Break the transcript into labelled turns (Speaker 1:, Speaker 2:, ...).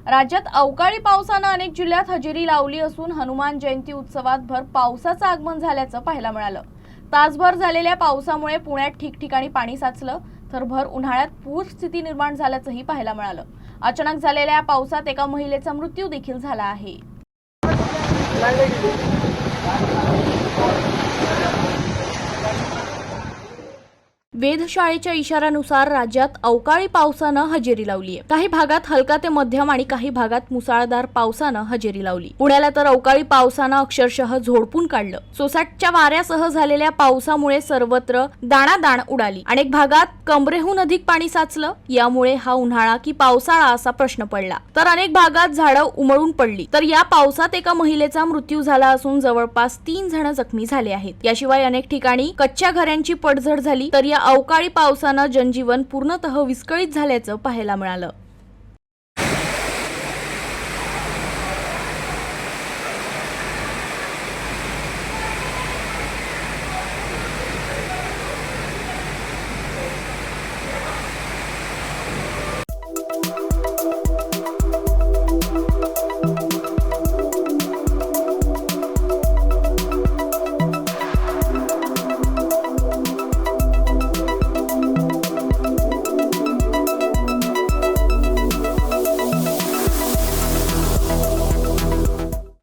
Speaker 1: राज्यात अवकाळी पावसानं अनेक जिल्ह्यात हजेरी लावली असून हनुमान जयंती उत्सवात भर पावसाचं आगमन झाल्याचं पाहायला मिळालं। तासभर झालेल्या पावसामुळे पुण्यात ठिकठिकाणी पाणी साचलं तर भर उन्हाळ्यात पूर स्थिती निर्माण झाल्याचंही पाहायला मिळालं। अचानक झालेल्या पावसात एका महिलेचा मृत्यू देखील झाला आहे। वेधशाळेच्या इशाऱ्यानुसार राज्यात अवकाळी पावसानं हजेरी लावली आहे। काही भागात हलका ते मध्यम आणि काही भागात मुसळधार पावसानं हजेरी लावली। पुण्याला तर अवकाळी पावसानं अक्षरशः झोडपून काढलं। सोसाटच्या वाऱ्यासह झालेल्या पावसामुळे सर्वत्र दाणादाण उडाली। अनेक भागात कमरेहून अधिक पाणी साचलं। यामुळे हा उन्हाळा की पावसाळा असा प्रश्न पडला। तर अनेक भागात झाडं उमळून पडली। तर या पावसात एका महिलेचा मृत्यू झाला असून जवळपास 3 जण जखमी झाले आहेत। याशिवाय अनेक ठिकाणी कच्च्या घरांची पडझड झाली। तर या अवकाळी पावसानं जनजीवन पूर्णतः विस्कळीत झाल्याचं पाहायला मिळालं।